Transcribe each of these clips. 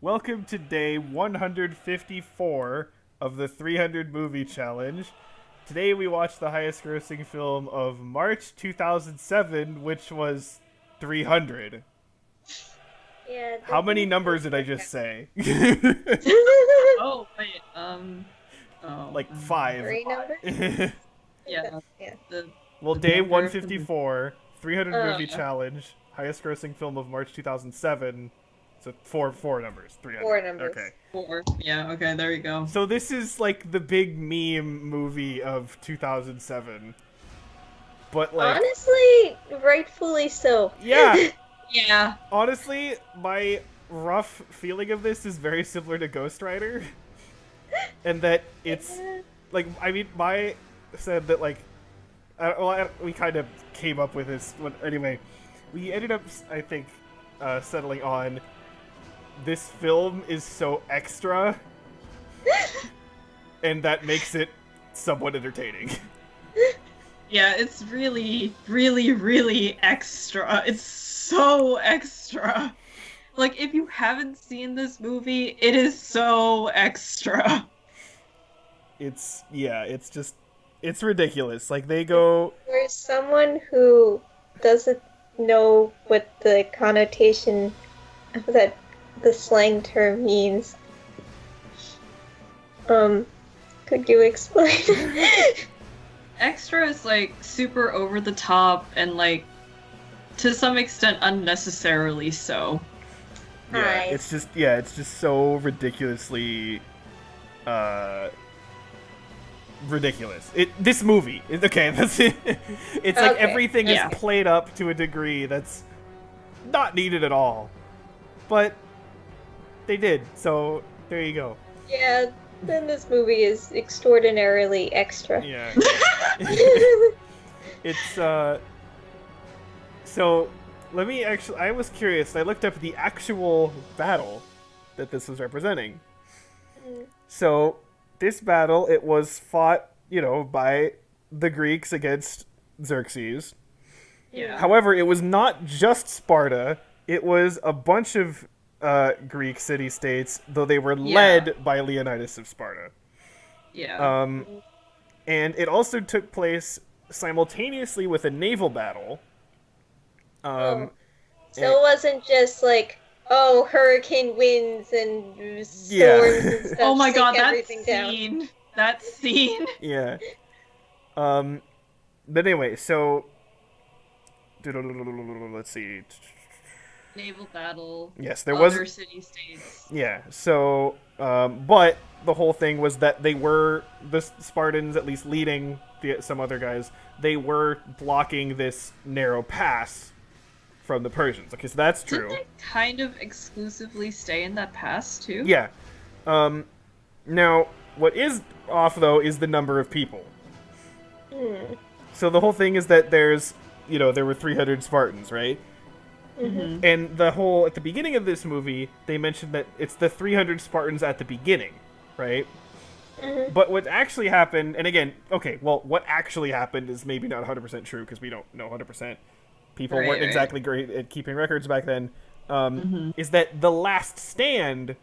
Welcome to day 154 of the 300 Movie Challenge. Today we watched the highest grossing film of March 2007, which was 300. Yeah, How that many didn't numbers did I work just say? Oh, wait, oh, Like five. Three numbers? yeah, Yeah. the, Well, the day number, 154, 300 Movie yeah, Challenge, highest grossing film of March 2007. So four numbers, 300. Four numbers. Okay. four, yeah, okay, there you go. So this is like the big meme movie of 2007. But like, Honestly, rightfully so. yeah, Yeah, honestly, my rough feeling of this is very similar to Ghost Rider. And that it's like, I mean, my said that like, we kind of came up with this. Anyway, we ended up, I think, settling on this film is so extra, and that makes it somewhat entertaining. yeah, it's really, really, really extra. It's so extra. Like, if you haven't seen this movie, it is so extra. It's it's ridiculous. Like they go, For someone who doesn't know what the connotation of the slang term means, could you explain? Extra is, like, super over the top and, like, to some extent unnecessarily so. Nice. it's just so ridiculously ridiculous. This movie, okay, that's it. It's like Okay. everything Yeah. is played up to a degree that's not needed at all. But they did. So there you go. Yeah, then this movie is extraordinarily extra. Yeah. It's so let me actually I was curious. I looked up the actual battle that this was representing. So this battle, it was fought, by the Greeks against Xerxes. Yeah. However, it was not just Sparta. It was a bunch of Greek city-states, though they were led by Leonidas of Sparta. Yeah. And it also took place simultaneously with a naval battle. So it wasn't just like, oh, hurricane winds and storms Yeah. and stuff. Oh my sink god, that everything down. scene. That scene. Yeah. But anyway, so let's see. Naval battle. Yes, there was. Other city states. Yeah. So, but the whole thing was that they were the Spartans, at least leading some other guys. They were blocking this narrow pass from the Persians. Okay, so that's true. Didn't they kind of exclusively stay in that pass too? Yeah. Now, what is off though is the number of people. So the whole thing is that there were 300 Spartans, right? Mm-hmm. And at the beginning of this movie, they mentioned that it's the 300 Spartans at the beginning, right? But what actually happened, and again, okay, well, what actually happened is maybe not 100% true because we don't know 100%. People weren't Right. exactly great at keeping records back then. Is that the last stand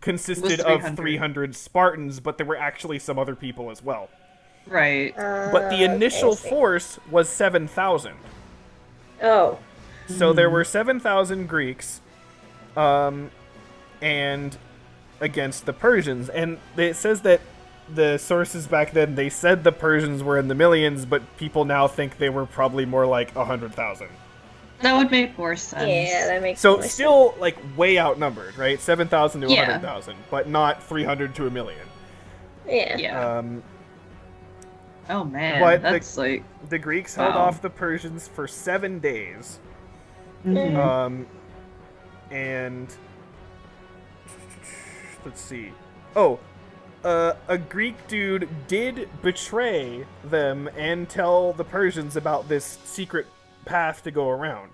consisted Was of 300 Spartans, but there were actually some other people as well. Right. But the initial Okay, I see. force was 7,000. Oh. So there were 7,000 Greeks, and against the Persians. And it says that the sources back then, they said the Persians were in the millions, but people now think they were probably more like 100,000. That would make more sense. Yeah, that makes So more still like way outnumbered, right? 7,000 to Yeah. 100,000, but not 300 to a million. sense. Yeah. Oh man, but that's like. The Greeks held Wow. off the Persians for 7 days. Mhm. And let's see. Oh, a Greek dude did betray them and tell the Persians about this secret path to go around.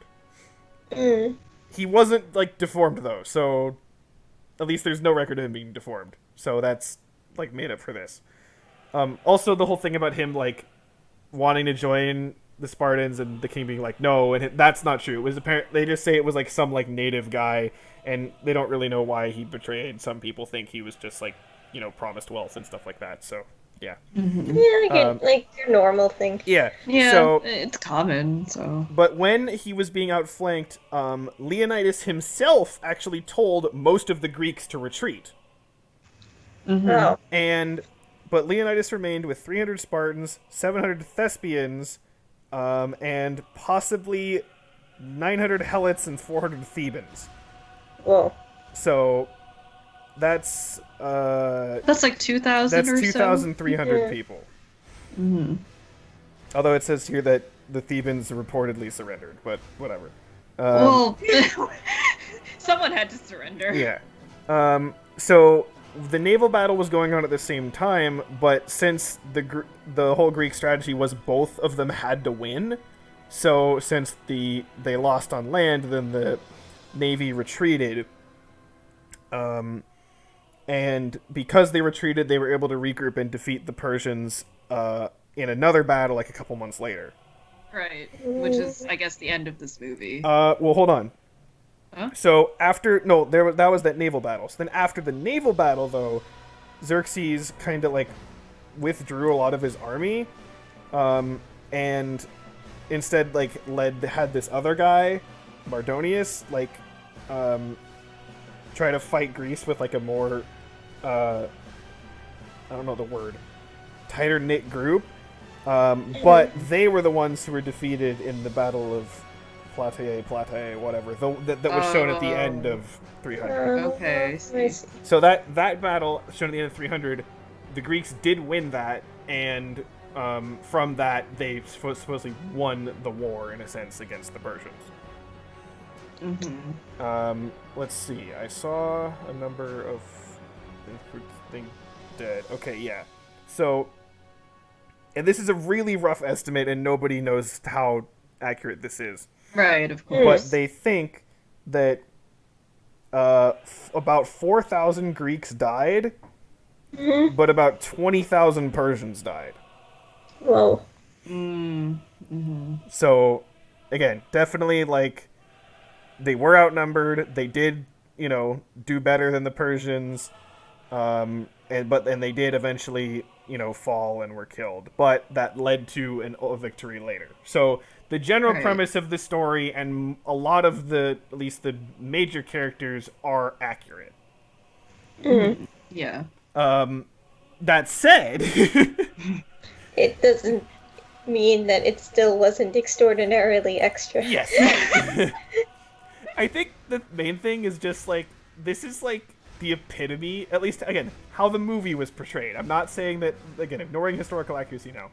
He wasn't like deformed though, so at least there's no record of him being deformed. So that's like made up for this. Also, the whole thing about him like wanting to join the Spartans, and the king being like, no, and that's not true. It was apparent. They just say it was like some like native guy, and they don't really know why he betrayed. Some people think he was just like, promised wealth and stuff like that. So yeah, like your normal thing. yeah. Yeah, So, it's common, so... but when he was being outflanked, Leonidas himself actually told most of the Greeks to retreat. Oh. But Leonidas remained with 300 Spartans, 700 Thespians, and possibly 900 Helots and 400 Thebans. Whoa. So that's like 2,000 that's or so? 2,300 Yeah. people. Mm-hmm. Although it says here that the Thebans reportedly surrendered, but whatever. Well, someone had to surrender. Yeah. So the naval battle was going on at the same time, but since the whole Greek strategy was both of them had to win, so since they lost on land, then the navy retreated. And because they retreated, they were able to regroup and defeat the Persians in another battle like a couple months later. Right, which is, I guess, the end of this movie. Well, hold on. Huh? So that was that naval battle. So then after the naval battle, though, Xerxes kind of like withdrew a lot of his army, and instead had this other guy, Mardonius, try to fight Greece with like a more, I don't know the word, tighter knit group. But they were the ones who were defeated in the Battle of Plataea, whatever, that was shown at the end of 300. Okay, I see. So that battle shown at the end of 300, the Greeks did win that, and from that they supposedly won the war in a sense against the Persians. Mm-hmm. Let's see. I saw a number of thing dead. Okay, yeah. So, and this is a really rough estimate, and nobody knows how accurate this is. Right, of course. But they think that about 4,000 Greeks died, but about 20,000 Persians died. Whoa. So, again, definitely they were outnumbered. They did, do better than the Persians, and they did eventually, fall and were killed. But that led to a victory later. So the general premise of the story and a lot of at least the major characters are accurate. Yeah. That said, It doesn't mean that it still wasn't extraordinarily extra. yes. I think the main thing is just this is the epitome, at least again, how the movie was portrayed. I'm not saying that, again, ignoring historical accuracy now.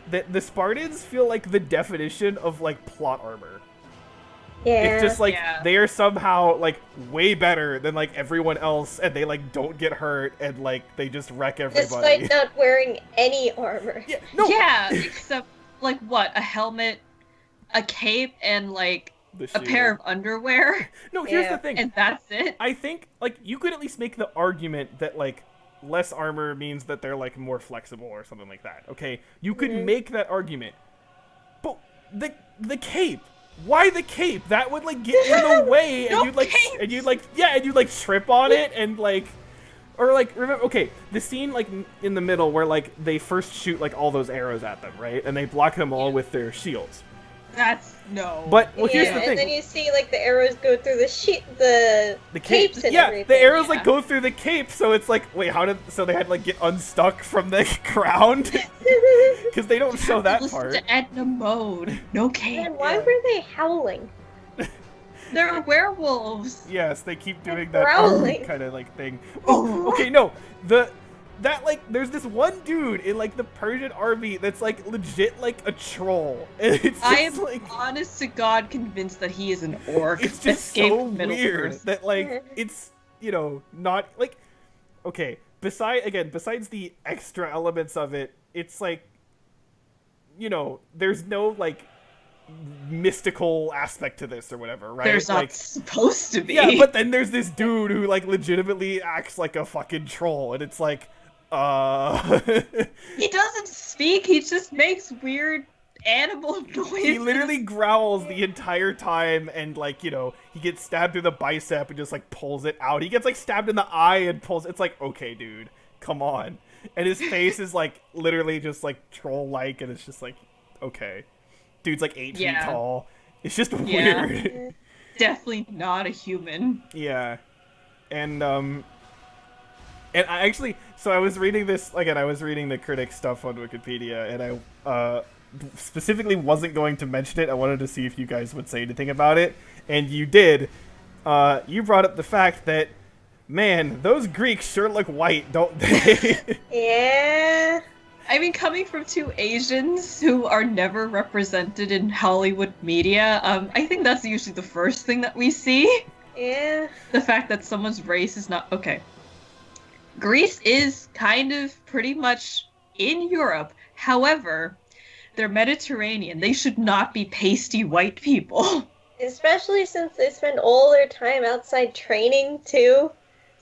That the Spartans feel like the definition of Yeah. plot armor. It's just they are somehow way better than everyone else, and they don't get hurt, and they just wreck everybody. Despite not wearing any armor. Yeah, no. Yeah, except what? A helmet, a cape, and The a pair of underwear, No, here's Yeah. the thing. and that's it. I think you could at least make the argument that less armor means that they're more flexible or something like that. Okay, you could make that argument, but the cape. Why the cape? That would get in the way, and you'd trip on it, and remember. Okay, the scene in the middle where they first shoot all those arrows at them, right, and they block them all with their shields. That's no. But here's the And thing. then you see the arrows go through the capes and yeah, everything. the arrows Yeah. go through the cape, so it's wait, how did they had to get unstuck from the ground? Because they don't show that Listen part. to Edna Mode. No cape. Man, why were they howling? They're werewolves. Yes, they keep doing They're that growling. kind of thing. Oh, okay, no, there's this one dude in the Persian army that's legit a troll, and it's I am just honest to God convinced that he is an orc. it's just escaped so Middle weird Earth. that it's not okay. Besides the extra elements of it, it's there's no mystical aspect to this or whatever, right? There's not supposed to be. yeah, but then there's this dude who legitimately acts like a fucking troll, and it's He doesn't speak. He just makes weird animal noises. He literally growls the entire time, and like, you know, he gets stabbed through the bicep and just like pulls it out. He gets like stabbed in the eye and pulls. It's like, okay, dude, come on. And his face is like literally just like troll-like, and it's just like, okay, dude's like 8 feet tall. It's just weird. Definitely not a human. Yeah, and I actually, so I was reading this again. I was reading the critic stuff on Wikipedia, and I specifically wasn't going to mention it. I wanted to see if you guys would say anything about it, and you did. You brought up the fact that, man, those Greeks sure look white, don't they? Yeah. I mean, coming from two Asians who are never represented in Hollywood media, I think that's usually the first thing that we see. Yeah. The fact that someone's race is not... Okay. Greece is kind of pretty much in Europe. However, they're Mediterranean. They should not be pasty white people. Especially since they spend all their time outside training, too.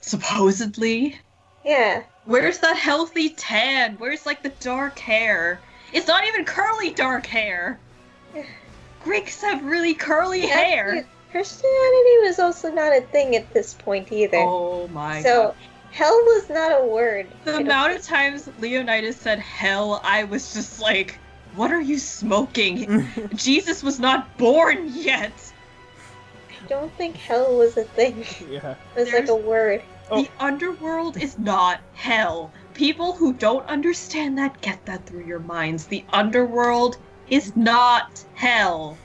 Supposedly. Yeah. Where's that healthy tan? Where's, like, the dark hair? It's not even curly dark hair! Greeks have really curly hair! Christianity was also not a thing at this point either. Oh my god. So, hell was not a word. The amount of times Leonidas said hell, I was just like, what are you smoking? Jesus was not born yet! I don't think hell was a thing. Yeah. It was like a word. The underworld is not hell. People who don't understand that, get that through your minds. The underworld is not hell.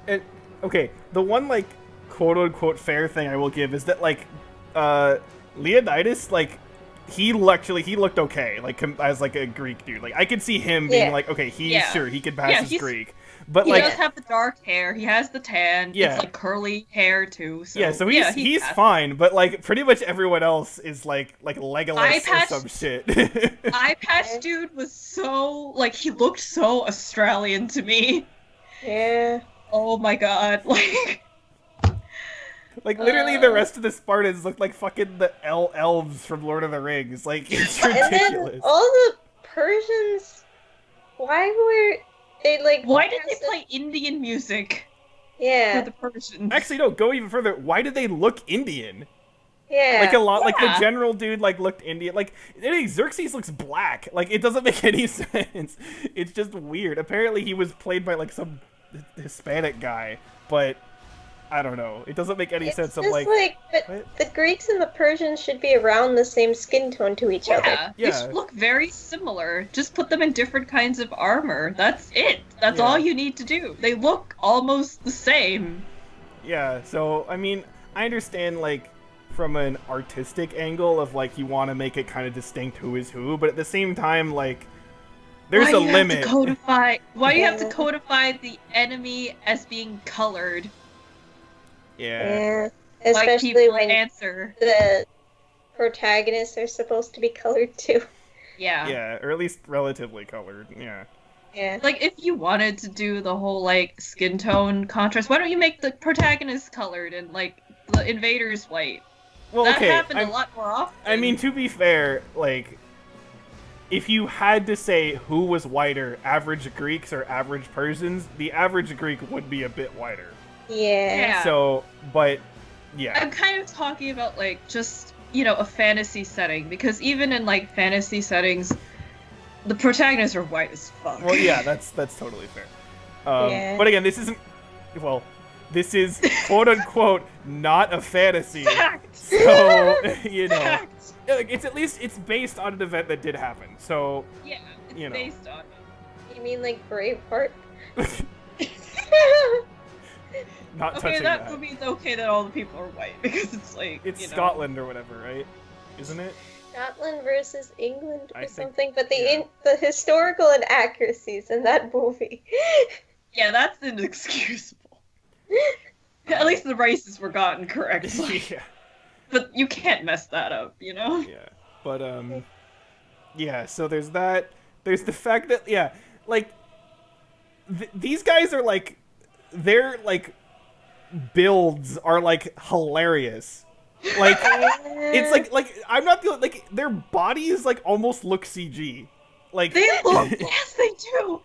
And, okay, the one, like, quote-unquote fair thing I will give is that, like, Leonidas, like, he looked okay, like, as, like, a Greek dude. Like, I could see him being like, okay, sure, he could pass as Greek. But, he like, does have the dark hair, he has the tan, Yeah. it's, like, curly hair, too. So, yeah, so he's fine, but, like, pretty much everyone else is, like Legolas or some shit. Eye patch dude was so, like, he looked so Australian to me. Yeah. Oh my god, like... Like, literally the rest of the Spartans looked like fucking the elves from Lord of the Rings. Like, it's ridiculous. And then all the Persians, why were they, like... Why did they play Indian music Yeah. for the Persians? Actually, no, go even further. Why did they look Indian? Yeah. Like, a lot, like, the Yeah. general dude, like, looked Indian. Like, Xerxes looks black. Like, it doesn't make any sense. It's just weird. Apparently, he was played by, like, some Hispanic guy, but... I don't know. It doesn't make any sense. It's I'm like, but what? the Greeks and the Persians should be around the same skin tone to each other. Yeah, they should look very similar. Just put them in different kinds of armor. That's it. That's all you need to do. They look almost the same. Yeah, so, I mean, I understand, like, from an artistic angle of, like, you want to make it kind of distinct who is who, but at the same time, like, there's a limit. Why do you have to codify the enemy as being colored? Yeah. Especially when answer. the protagonists are supposed to be colored too. Yeah. Yeah, or at least relatively colored. Yeah. Yeah. Like, if you wanted to do the whole, like, skin tone contrast, why don't you make the protagonist colored and, like, the invaders white? Well, that okay, happened a lot more often. I mean, to be fair, like, if you had to say who was whiter, average Greeks or average Persians, the average Greek would be a bit whiter. Yeah. So, but, yeah. I'm kind of talking about, like, just, you know, a fantasy setting, because even in, like, fantasy settings, the protagonists are white as fuck. Well, yeah, that's totally fair. Yeah. But again, this isn't, well, this is quote-unquote not a fantasy. Fact! So, you know, Fact! it's at least, it's based on an event that did happen. So, Yeah, it's you know. based on You mean like Braveheart? not Okay, touching that that. would mean it's okay that all the people are white, because it's like, It's you know. Scotland or whatever, right? Isn't it? Scotland versus England or I think- something, but the yeah. the historical inaccuracies in that movie. Yeah, that's inexcusable. At least the races were gotten correctly. Yeah. But you can't mess that up, you know? Yeah. But, yeah, so there's that. There's the fact that, yeah, like, these guys are, like, their, like, builds are, like, hilarious. Like, it's like, I'm not the, like, their bodies, like, almost look CG. Like, They look, yes, they do.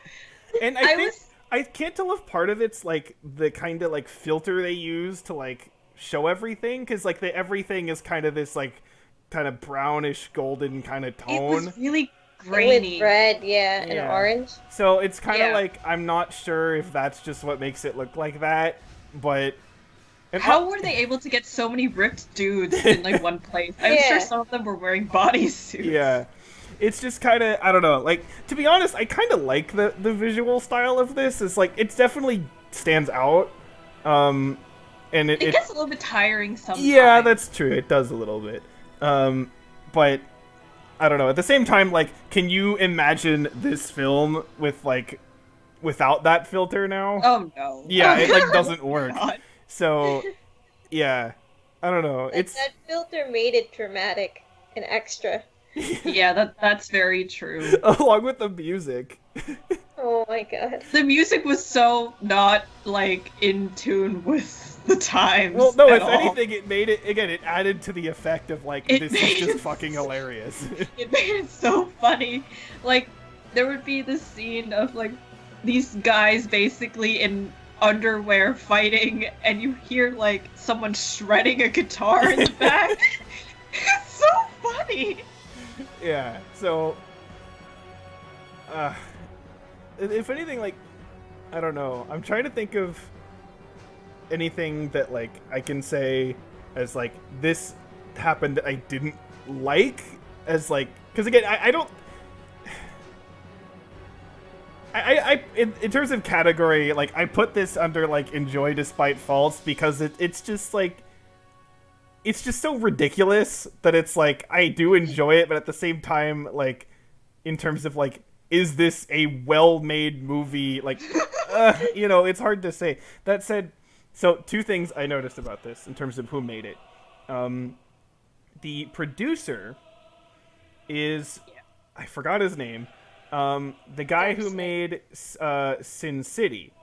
And I can't tell if part of it's like the kind of like filter they use to like show everything, because like everything is kind of this like kind of brownish golden kind of It tone. was really grainy. With red, and Yeah. orange. So it's kind of Yeah. like I'm not sure if that's just what makes it look like that, but and How were they able to get so many ripped dudes in like one place? I'm Yeah. sure some of them were wearing bodysuits. yeah. It's just kind of, I don't know. Like, to be honest, I kind of like the visual style of this. It's like it's definitely stands out. And It gets a little bit tiring sometimes. yeah, that's true. It does a little bit. But I don't know. At the same time, like, can you imagine this film with like without that filter now? Oh no. Yeah, it like doesn't work. God. So, yeah, I don't know. It's That filter made it dramatic and extra. Yeah, that's very true. along with the music. Oh my god. The music was so not like in tune with the times. Well, no, at if all. anything, it made it again. It added to the effect of like It this made is just it fucking so- hilarious. It made it so funny. Like there would be this scene of like these guys basically in underwear fighting, and you hear like someone shredding a guitar in the back. It's so funny. Yeah. So, if anything, like, I don't know. I'm trying to think of anything that like I can say as like this happened that I didn't like, as like, because again, I don't. In terms of category, like I put this under like enjoy despite faults, because it's just like it's just so ridiculous that it's like I do enjoy it, but at the same time, like in terms of like, is this a well-made movie? Like, you know, it's hard to say. That said, so two things I noticed about this in terms of who made it. The producer is, I forgot his name. The guy who made Sin City.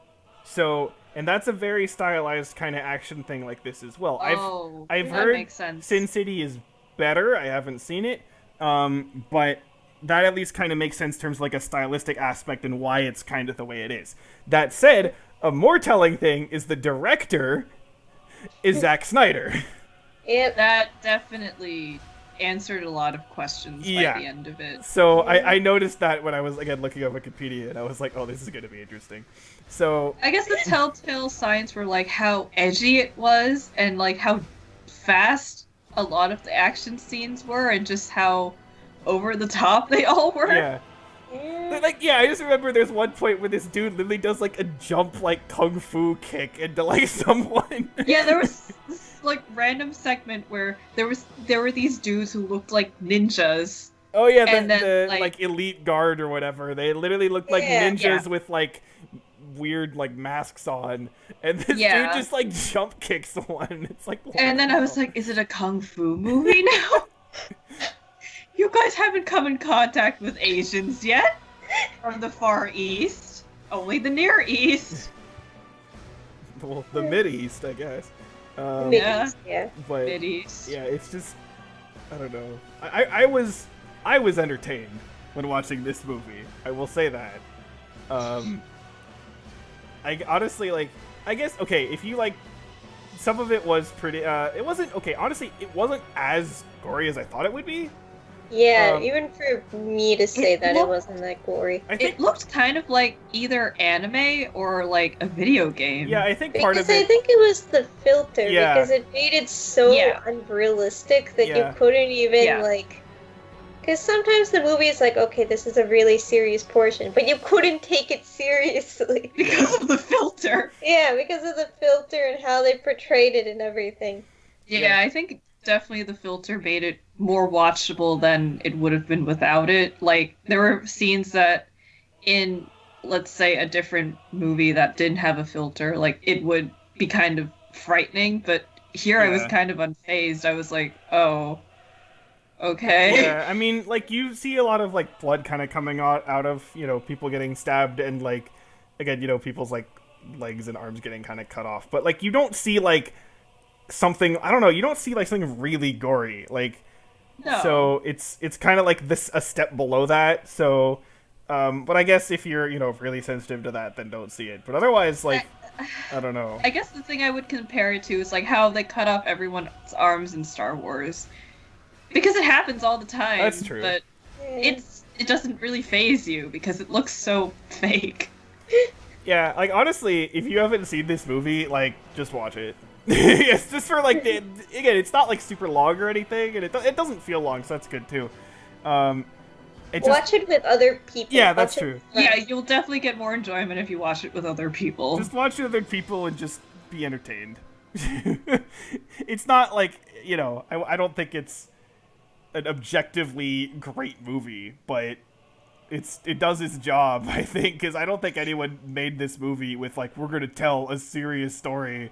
So, and that's a very stylized kind of action thing like this as well. I've that heard makes sense. Sin City is better. I haven't seen it. But that at least kind of makes sense in terms of like a stylistic aspect and why it's kind of the way it is. That said, a more telling thing is the director is Zack Snyder. Yep. That definitely answered a lot of questions Yeah. by the end of it. So I noticed that when I was again looking up Wikipedia, and I was like, oh, this is going to be interesting. So I guess the telltale signs were like how edgy it was and like how fast a lot of the action scenes were and just how over the top they all were. yeah. But, like, yeah, I just remember there's one point where this dude literally does like a jump like kung fu kick into like someone. Yeah, there was this like random segment where there were these dudes who looked like ninjas. Oh yeah, And then, the like- elite guard or whatever. They literally looked like Yeah. ninjas Yeah. with like weird like masks on, and this Yeah. dude just like jump kicks one. It's like, And then I was wow. like, is it a kung fu movie now? You guys haven't come in contact with Asians yet? From the Far East? Only the Near East. well, the Mid East, I guess. Yeah. Yeah. But Mid East. yeah, it's just I don't know. I was entertained when watching this movie. I will say that. I honestly like. I guess okay. If you like, some of it was pretty. It wasn't okay. Honestly, it wasn't as gory as I thought it would be. Yeah, Um, even for me to say that it looked- wasn't that gory. I think. It looked kind of like either anime or like a video game. Yeah, I think part Because of I it. think it was the filter, Yeah. because it made it so Yeah. unrealistic that Yeah. you couldn't even, Yeah. like... Because sometimes the movie is like, okay, this is a really serious portion, but you couldn't take it seriously. Because of the filter. Yeah, because of the filter and how they portrayed it and everything. Yeah, Yeah. I think definitely the filter made it more watchable than it would have been without it. Like, there were scenes that in, let's say, a different movie that didn't have a filter, like, it would be kind of frightening, but here I was Yeah. kind of unfazed. I was like, oh, okay. Yeah, I mean, like you see a lot of like blood kind of coming out of people getting stabbed, and like again people's like legs and arms getting kind of cut off, but like you don't see like something, I don't know, you don't see like something really gory, like No. so it's kind of like this a step below that. So But I guess if you're, really sensitive to that, then don't see it. But otherwise, like, I don't know. I guess the thing I would compare it to is like how they cut off everyone's arms in Star Wars, because it happens all the time. That's true. But it doesn't really phase you because it looks so fake. Yeah, like, honestly, if you haven't seen this movie, like, just watch it. It's just for, like, again, it's not, like, super long or anything, and it doesn't feel long, so that's good, too. Watch it with other people. Yeah, that's Watch it true. with friends. Yeah, you'll definitely get more enjoyment if you watch it with other people. Just watch other people and just be entertained. It's not, like, I don't think it's an objectively great movie, but it does its job, I think, because I don't think anyone made this movie with, like, we're gonna tell a serious story,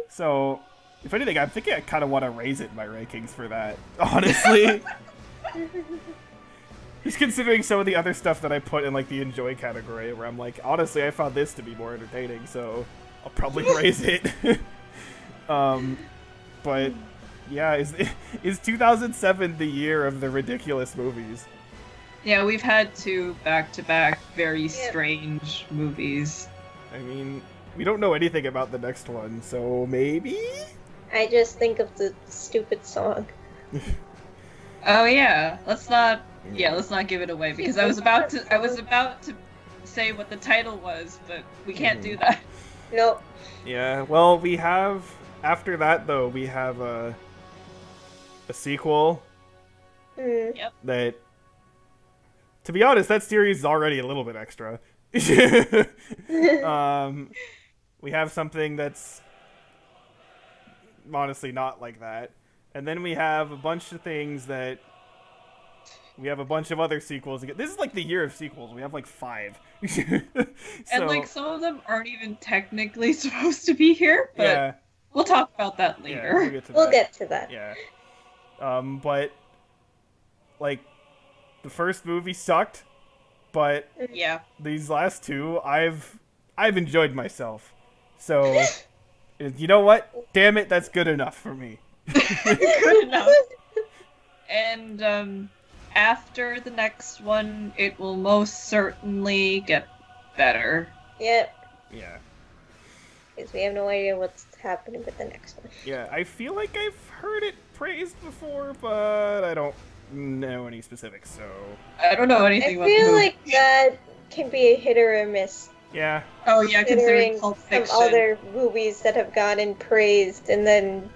So, if anything, I'm thinking I kind of want to raise it in my rankings for that, honestly. Just considering some of the other stuff that I put in, like, the enjoy category, where I'm like, honestly, I found this to be more entertaining, so I'll probably raise it. But yeah, is 2007 the year of the ridiculous movies? Yeah, we've had two back-to-back very strange movies. I mean, we don't know anything about the next one, so maybe? I just think of the stupid song. Oh yeah, let's not give it away because I was about to say what the title was, but we can't do that. Nope. Yeah, well, we have, after that, though, we have a sequel that, to be honest, that series is already a little bit extra. We have something that's honestly not like that. And then we have a bunch of things that... We have a bunch of other sequels. This is like the year of sequels. We have like 5. And like some of them aren't even technically supposed to be here, but yeah, we'll talk about that yeah, later. We'll get to that. Yeah. But like the first movie sucked, but Yeah. these last two I've enjoyed myself. So you know what? Damn it, that's good enough for me. Good enough. And after the next one, it will most certainly get better. Yep. Yeah. Because we have no idea what's happening with the next one. Yeah, I feel like I've heard it praised before, but I don't know any specifics, so... I don't know I anything about the feel movie. like that can be a hit or a miss. Yeah. Oh yeah, considering Considering Pulp some Fiction. other movies that have gotten praised and then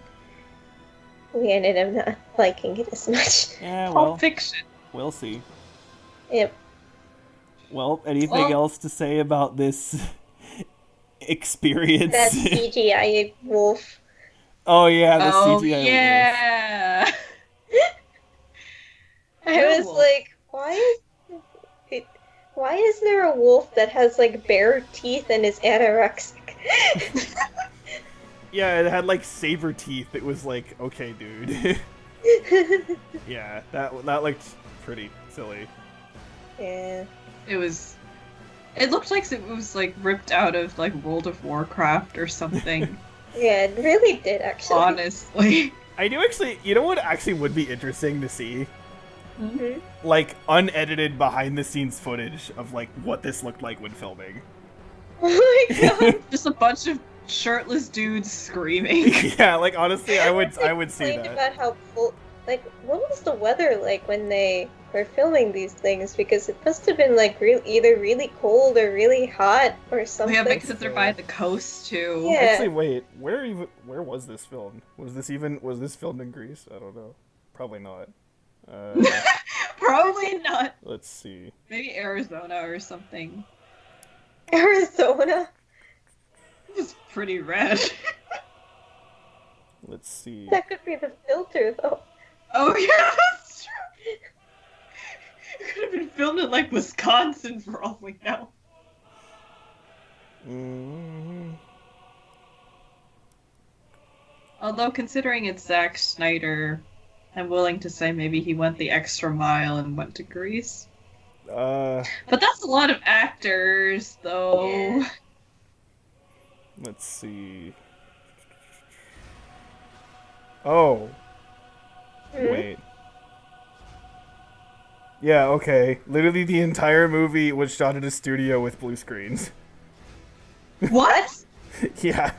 we ended up not liking it as much. Yeah, Pulp Fiction. we'll see. Yep. Well, anything else to say about this experience? That CGI wolf. Oh yeah, the Oh CGI wolf. yeah. I was Wolf. like, why is there a wolf that has like bare teeth and is anorexic? Yeah, it had like saber teeth. It was like, okay, dude. Yeah, that looked pretty silly. Yeah. It looked like it was like ripped out of like World of Warcraft or something. Yeah, it really did actually. Honestly. I do actually, you know what actually would be interesting to see? Mhm. Like, unedited behind-the-scenes footage of, like, what this looked like when filming. Oh my god. Just a bunch of shirtless dudes screaming. Yeah, like, honestly, I would see Complained that. about how what was the weather like when they were filming these things? Because it must have been like either really cold or really hot or something. Yeah, because they're by the coast too. Yeah. Actually, wait, where was this filmed? Was this filmed in Greece? I don't know. Probably not. Probably not. Let's see. Maybe Arizona or something. Arizona. It was pretty red. Let's see. That could be the filter though. Oh yeah, that's true. It could have been filmed in like Wisconsin for all we know. Mm, Although considering it's Zack Snyder, I'm willing to say maybe he went the extra mile and went to Greece. But that's a lot of actors, though. Yeah. let's see. Oh, Mhm. wait. Yeah, okay. Literally the entire movie was shot at a studio with blue screens. What? Yeah.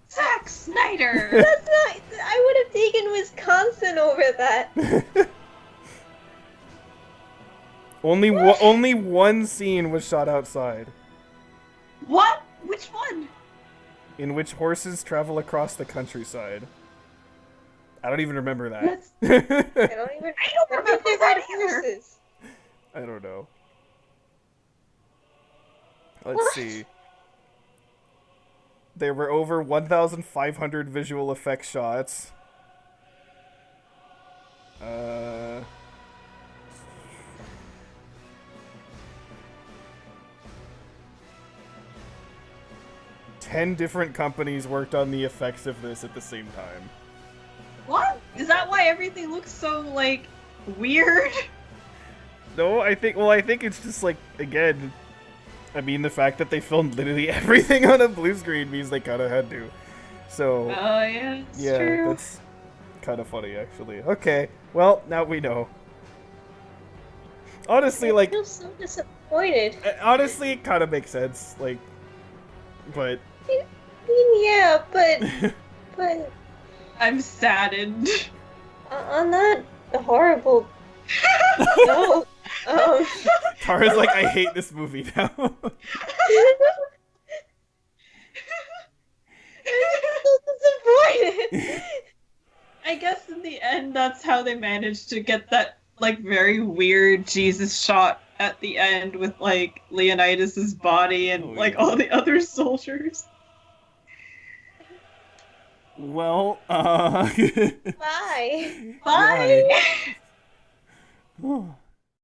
Zack Snyder! That's not. I would have taken Wisconsin over that. Only one scene was shot outside, What? Which one? in which horses travel across the countryside. I don't even remember that. That's- I don't even. I don't When remember did they that ride either. horses? I don't know. Let's What? see. There were over 1,500 visual effects shots. Uh... 10 different companies worked on the effects of this at the same time. What? Is that why everything looks so, like, weird? No, I think it's just like, again, I mean, the fact that they filmed literally everything on a blue screen means they kind of had to. So, Oh, yeah, it's yeah, true. that's kind of funny, actually. Okay, well, now we know. Honestly, I like, feel so disappointed. honestly, it kind of makes sense, like, but... I mean, yeah, but I'm saddened. on that horrible note, Tara's like, I hate this movie now. I'm so disappointed. I guess in the end, that's how they managed to get that, like, very weird Jesus shot at the end with, like, Leonidas's body and, Oh, like, yeah. all the other soldiers. Well, Bye. Bye! Bye.